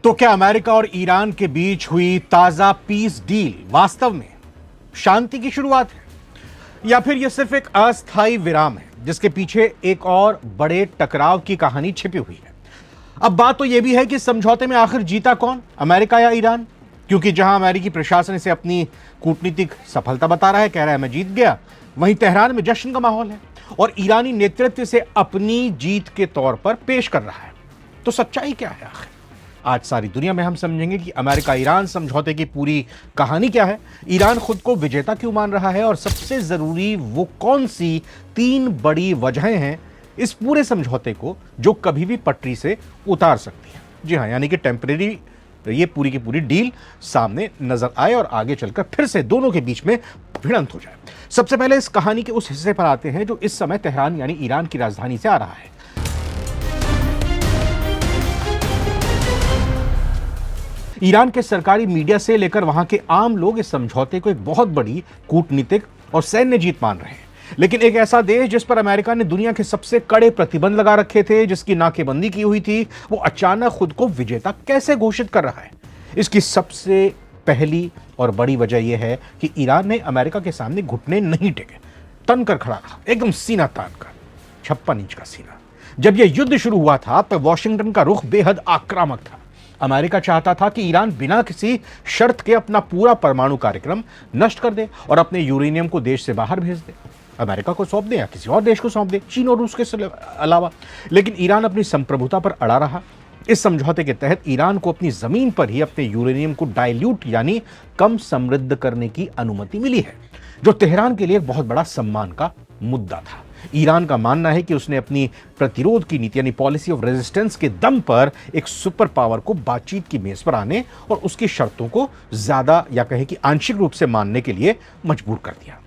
तो क्या अमेरिका और ईरान के बीच हुई ताजा पीस डील वास्तव में शांति की शुरुआत है, या फिर यह सिर्फ एक अस्थायी विराम है जिसके पीछे एक और बड़े टकराव की कहानी छिपी हुई है? अब बात तो यह भी है कि समझौते में आखिर जीता कौन, अमेरिका या ईरान? क्योंकि जहां अमेरिकी प्रशासन इसे अपनी कूटनीतिक सफलता बता रहा है, कह रहा है मैं जीत गया, वहीं तेहरान में जश्न का माहौल है और ईरानी नेतृत्व से अपनी जीत के तौर पर पेश कर रहा है। तो सच्चाई क्या है आखिर? आज सारी दुनिया में हम समझेंगे कि अमेरिका ईरान समझौते की पूरी कहानी क्या है, ईरान खुद को विजेता क्यों मान रहा है, और सबसे जरूरी वो कौन सी 3 बड़ी वजहें हैं इस पूरे समझौते को जो कभी भी पटरी से उतार सकती है। जी हां, यानी कि टेम्परेरी ये पूरी की पूरी डील सामने नजर आए और आगे चलकर फिर से दोनों के बीच में भिड़ंत हो जाए। सबसे पहले इस कहानी के उस हिस्से पर आते हैं जो इस समय तेहरान यानी ईरान की राजधानी से आ रहा है। ईरान के सरकारी मीडिया से लेकर वहां के आम लोग इस समझौते को एक बहुत बड़ी कूटनीतिक और सैन्य जीत मान रहे हैं। लेकिन एक ऐसा देश जिस पर अमेरिका ने दुनिया के सबसे कड़े प्रतिबंध लगा रखे थे, जिसकी नाकेबंदी की हुई थी, वो अचानक खुद को विजेता कैसे घोषित कर रहा है? इसकी सबसे पहली और बड़ी वजह यह है कि ईरान ने अमेरिका के सामने घुटने नहीं टेके, तन कर खड़ा रहा, एकदम सीना तान कर, 56 इंच का सीना। जब यह युद्ध शुरू हुआ था तब वॉशिंगटन का रुख बेहद आक्रामक था। अमेरिका चाहता था कि ईरान बिना किसी शर्त के अपना पूरा परमाणु कार्यक्रम नष्ट कर दे और अपने यूरेनियम को देश से बाहर भेज दे, अमेरिका को सौंप दे या किसी और देश को सौंप दे, चीन और रूस के अलावा। लेकिन ईरान अपनी संप्रभुता पर अड़ा रहा। इस समझौते के तहत ईरान को अपनी जमीन पर ही अपने यूरेनियम को डाइल्यूट यानी कम समृद्ध करने की अनुमति मिली है, जो तेहरान के लिए एक बहुत बड़ा सम्मान का मुद्दा था। ईरान का मानना है कि उसने अपनी प्रतिरोध की नीति यानी पॉलिसी ऑफ रेजिस्टेंस के दम पर एक सुपर पावर को बातचीत की मेज पर आने और उसकी शर्तों को ज्यादा या कहें कि आंशिक रूप से मानने के लिए मजबूर कर दिया।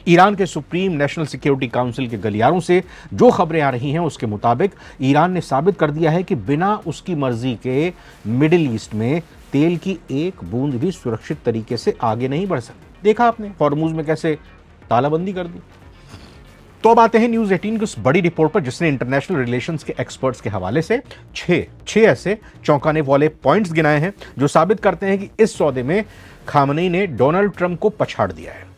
ईरान के सुप्रीम नेशनल सिक्योरिटी काउंसिल के गलियारों से जो खबरें आ रही हैं उसके मुताबिक ईरान ने साबित कर दिया है कि बिना उसकी मर्जी के मिडिल ईस्ट में तेल की एक बूंद भी सुरक्षित तरीके से आगे नहीं बढ़ सकती। देखा आपने हॉर्मुज में कैसे तालाबंदी कर दी। तो अब आते हैं न्यूज 18 की उस बड़ी रिपोर्ट पर जिसने इंटरनेशनल रिलेशंस के एक्सपर्ट्स के हवाले से छह ऐसे चौंकाने वाले पॉइंट्स गिनाए हैं जो साबित करते हैं कि इस सौदे में खामनेई ने डोनाल्ड ट्रंप को पछाड़ दिया है।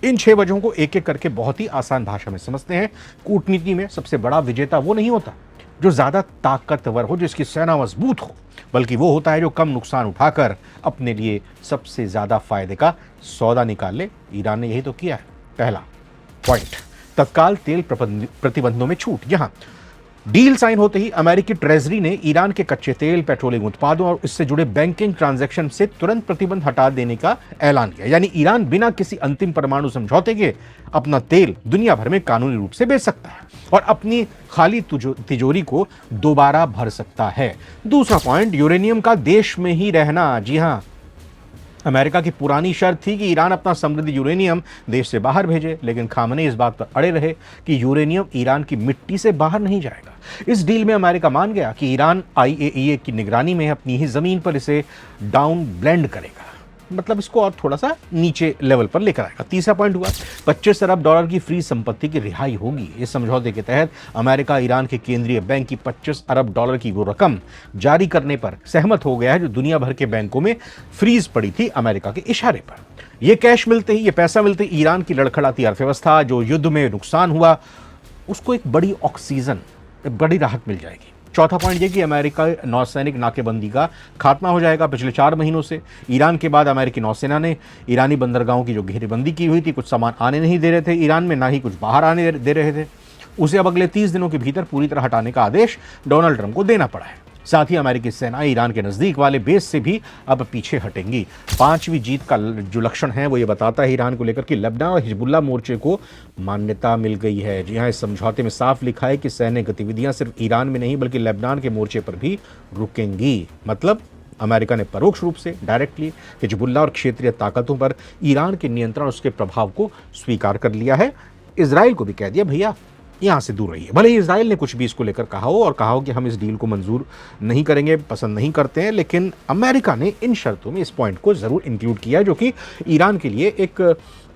इन 6 वजहों को एक एक करके बहुत ही आसान भाषा में समझते हैं। कूटनीति में सबसे बड़ा विजेता वो नहीं होता जो ज्यादा ताकतवर हो, जिसकी सेना मजबूत हो, बल्कि वो होता है जो कम नुकसान उठाकर अपने लिए सबसे ज्यादा फायदे का सौदा निकाल ले। ईरान ने यही तो किया है। पहला पॉइंट, तत्काल तेल प्रतिबंधों में छूट। यहां डील साइन होते ही अमेरिकी ट्रेजरी ने ईरान के कच्चे तेल, पेट्रोलियम उत्पादों और इससे जुड़े बैंकिंग ट्रांजैक्शन से तुरंत प्रतिबंध हटा देने का ऐलान किया। यानी ईरान बिना किसी अंतिम परमाणु समझौते के अपना तेल दुनिया भर में कानूनी रूप से बेच सकता है और अपनी खाली तिजोरी को दोबारा भर सकता है। दूसरा पॉइंट, यूरेनियम का देश में ही रहना। जी हां, अमेरिका की पुरानी शर्त थी कि ईरान अपना समृद्ध यूरेनियम देश से बाहर भेजे, लेकिन खामनेई इस बात पर अड़े रहे कि यूरेनियम ईरान की मिट्टी से बाहर नहीं जाएगा। इस डील में अमेरिका मान गया कि ईरान IAEA की निगरानी में अपनी ही जमीन पर इसे डाउन ब्लेंड करेगा, मतलब इसको और थोड़ा सा नीचे लेवल पर लेकर आएगा। तीसरा पॉइंट हुआ, $25 अरब की फ्री संपत्ति की रिहाई होगी। इस समझौते के तहत अमेरिका ईरान के केंद्रीय बैंक की $25 अरब की वो रकम जारी करने पर सहमत हो गया है जो दुनिया भर के बैंकों में फ्रीज पड़ी थी अमेरिका के इशारे पर। यह कैश मिलते ही, ये पैसा मिलते ही ईरान की लड़खड़ाती अर्थव्यवस्था जो युद्ध में नुकसान हुआ उसको एक बड़ी ऑक्सीजन, एक बड़ी राहत मिल जाएगी। चौथा पॉइंट ये कि अमेरिका नौसैनिक नाकेबंदी का खात्मा हो जाएगा। पिछले 4 महीनों से ईरान के बाद अमेरिकी नौसेना ने ईरानी बंदरगाहों की जो घेरेबंदी की हुई थी, कुछ सामान आने नहीं दे रहे थे ईरान में, ना ही कुछ बाहर आने दे रहे थे, उसे अब अगले 30 दिनों के भीतर पूरी तरह हटाने का आदेश डोनाल्ड ट्रंप को देना पड़ा है। साथ ही अमेरिकी सेना ईरान के नजदीक वाले बेस से भी अब पीछे हटेंगी। 5वीं जीत का जो लक्षण है वो ये बताता है ईरान को लेकर कि लेबनान और हिजबुल्लाह मोर्चे को मान्यता मिल गई है। जी हां, इस समझौते में साफ लिखा है कि सैन्य गतिविधियां सिर्फ ईरान में नहीं बल्कि लेबनान के मोर्चे पर भी रुकेंगी। मतलब अमेरिका ने परोक्ष रूप से डायरेक्टली हिजबुल्लाह और क्षेत्रीय ताकतों पर ईरान के नियंत्रण, उसके प्रभाव को स्वीकार कर लिया है। इजराइल को भी कह दिया भैया यहां से दूर रहिए। भले ही इजराइल ने कुछ भी इसको लेकर कहा हो और कहा हो कि हम इस डील को मंजूर नहीं करेंगे, पसंद नहीं करते हैं, लेकिन अमेरिका ने इन शर्तों में इस पॉइंट को जरूर इंक्लूड किया जो कि ईरान के लिए एक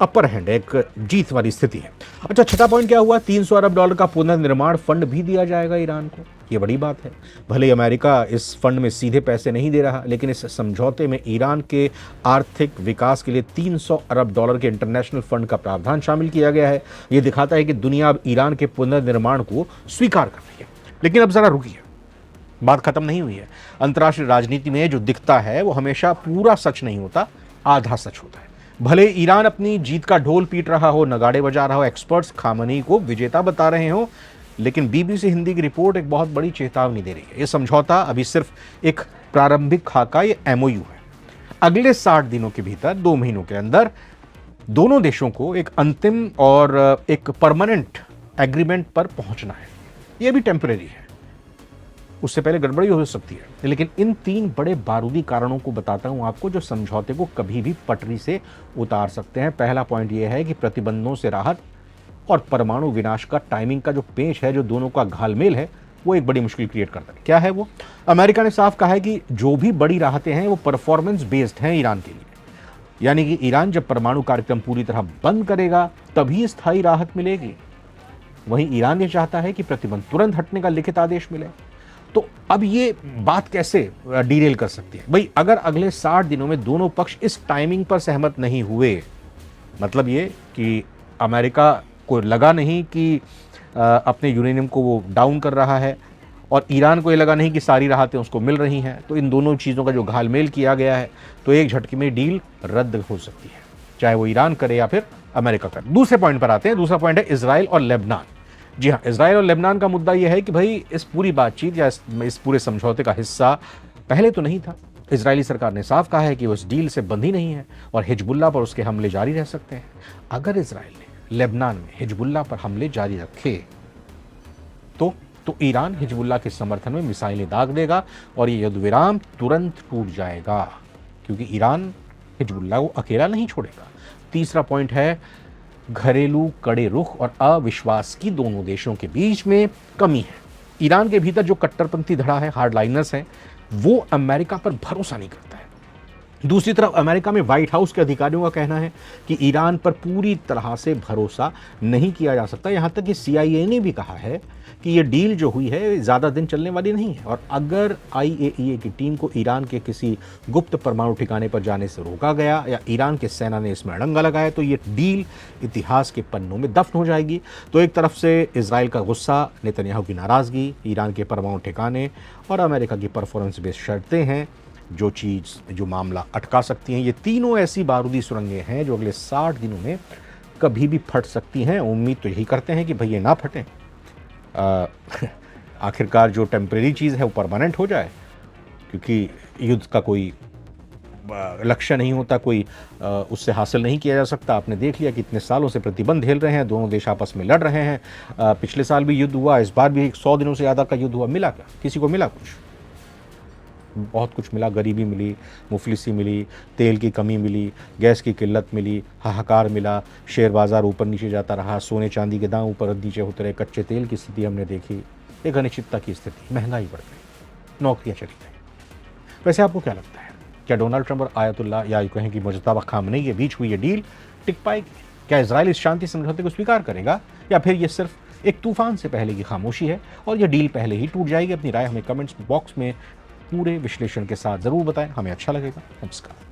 अपर हैंड है, एक जीत वाली स्थिति है। अच्छा, छठा पॉइंट क्या हुआ? $300 अरब का पुनर्निर्माण फंड भी दिया जाएगा ईरान को। ये बड़ी बात है। भले ही अमेरिका इस फंड में सीधे पैसे नहीं दे रहा, लेकिन इस समझौते में ईरान के आर्थिक विकास के लिए $300 अरब के इंटरनेशनल फंड का प्रावधान शामिल किया गया है। यह दिखाता है कि दुनिया अब ईरान के पुनर्निर्माण को स्वीकार कर रही है। लेकिन अब जरा रुकिए, बात खत्म नहीं हुई है। अंतर्राष्ट्रीय राजनीति में जो दिखता है वो हमेशा पूरा सच नहीं होता, आधा सच होता है। भले ईरान अपनी जीत का ढोल पीट रहा हो, नगाड़े बजा रहा हो, एक्सपर्ट्स खामनेई को विजेता बता रहे हो, लेकिन बीबीसी हिंदी की रिपोर्ट एक बहुत बड़ी चेतावनी दे रही है। यह समझौता अभी सिर्फ एक प्रारंभिक खाका, ये एमओयू है। अगले 60 दिनों के भीतर, 2 महीनों के अंदर दोनों देशों को एक अंतिम और एक परमानेंट एग्रीमेंट पर पहुंचना है। यह भी टेम्परेरी है, उससे पहले गड़बड़ी हो सकती है। लेकिन इन 3 बड़े बारूदी कारणों को बताता हूं आपको, जो समझौते को कभी भी पटरी से उतार सकते हैं। पहला पॉइंट यह है कि प्रतिबंधों से राहत और परमाणु विनाश का टाइमिंग का जो पेच है, जो दोनों का घालमेल है, वो एक बड़ी मुश्किल क्रिएट करता है। क्या है वो? अमेरिका ने साफ कहा है कि जो भी बड़ी राहतें हैं वो परफॉर्मेंस बेस्ड हैं ईरान के लिए। यानी कि ईरान जब परमाणु कार्यक्रम पूरी तरह बंद करेगा तभी स्थायी राहत मिलेगी। वहीं ईरान ये चाहता है कि प्रतिबंध तुरंत हटने का लिखित आदेश मिले। तो अब ये बात कैसे डीरेल कर सकती है? भाई, अगर अगले 60 दिनों में दोनों पक्ष इस टाइमिंग पर सहमत नहीं हुए, मतलब ये कि अमेरिका को लगा नहीं कि अपने यूरेनियम को वो डाउन कर रहा है और ईरान को ये लगा नहीं कि सारी राहतें उसको मिल रही हैं, तो इन दोनों चीज़ों का जो घालमेल किया गया है, तो एक झटके में डील रद्द हो सकती है, चाहे वो ईरान करे या फिर अमेरिका करे। दूसरे पॉइंट पर आते हैं। दूसरा पॉइंट है इजराइल और लेबनान। जी हाँ, इजराइल और लेबनान का मुद्दा यह है कि भाई इस पूरी बातचीत या इस पूरे समझौते का हिस्सा पहले तो नहीं था। इजरायली सरकार ने साफ कहा है कि वो इस डील से बंधी नहीं है और हिजबुल्लाह पर उसके हमले जारी रह सकते हैं। अगर इजराइल ने लेबनान में हिजबुल्लाह पर हमले जारी रखे तो ईरान हिजबुल्लाह के समर्थन में मिसाइलें दाग देगा और ये युद्ध विराम तुरंत टूट जाएगा, क्योंकि ईरान हिजबुल्लाह को अकेला नहीं छोड़ेगा। तीसरा पॉइंट है घरेलू कड़े रुख और अविश्वास की दोनों देशों के बीच में कमी है। ईरान के भीतर जो कट्टरपंथी धड़ा है, हार्डलाइनर्स हैं, वो अमेरिका पर भरोसा नहीं करता है। दूसरी तरफ अमेरिका में व्हाइट हाउस के अधिकारियों का कहना है कि ईरान पर पूरी तरह से भरोसा नहीं किया जा सकता। यहां तक कि CIA ने भी कहा है कि ये डील जो हुई है ज़्यादा दिन चलने वाली नहीं है, और अगर IAEA की टीम को ईरान के किसी गुप्त परमाणु ठिकाने पर जाने से रोका गया या ईरान के सेना ने इसमें अड़ंगा लगाया तो ये डील इतिहास के पन्नों में दफन हो जाएगी। तो एक तरफ से इजराइल का गुस्सा, नेतन्याहू की नाराज़गी, ईरान के परमाणु ठिकाने और अमेरिका की परफॉर्मेंस बेस्ड शर्तें हैं जो मामला अटका सकती हैं। ये तीनों ऐसी बारूदी सुरंगें हैं जो अगले 60 दिनों में कभी भी फट सकती हैं। उम्मीद तो यही करते हैं कि भाई ये ना फटें, आखिरकार जो टेम्परेरी चीज़ है वो परमानेंट हो जाए, क्योंकि युद्ध का कोई लक्ष्य नहीं होता, कोई उससे हासिल नहीं किया जा सकता। आपने देख लिया कि इतने सालों से प्रतिबंध झेल रहे हैं, दोनों देश आपस में लड़ रहे हैं। पिछले साल भी युद्ध हुआ, इस बार भी 100 दिनों से ज़्यादा का युद्ध हुआ। मिला क्या? किसी को मिला? कुछ बहुत कुछ मिला। गरीबी मिली, मुफलिसी मिली, तेल की कमी मिली, गैस की किल्लत मिली, हाहाकार मिला, शेयर बाजार ऊपर नीचे जाता रहा, सोने चांदी के दाम ऊपर नीचे होते रहे, कच्चे तेल की स्थिति हमने देखी, एक अनिश्चितता की स्थिति, महंगाई बढ़ गई, नौकरियां चली गई। वैसे आपको क्या लगता है, क्या डोनाल्ड ट्रंप और आयतुल्लाह या यूं कहें कि मुजतबा खामनेई के बीच हुई ये डील टिक पाएगी? क्या इजराइल इस शांति समझौते को स्वीकार करेगा या फिर ये सिर्फ एक तूफान से पहले की खामोशी है और यह डील पहले ही टूट जाएगी? अपनी राय हमें कमेंट्स बॉक्स में पूरे विश्लेषण के साथ जरूर बताएं, हमें अच्छा लगेगा। नमस्कार।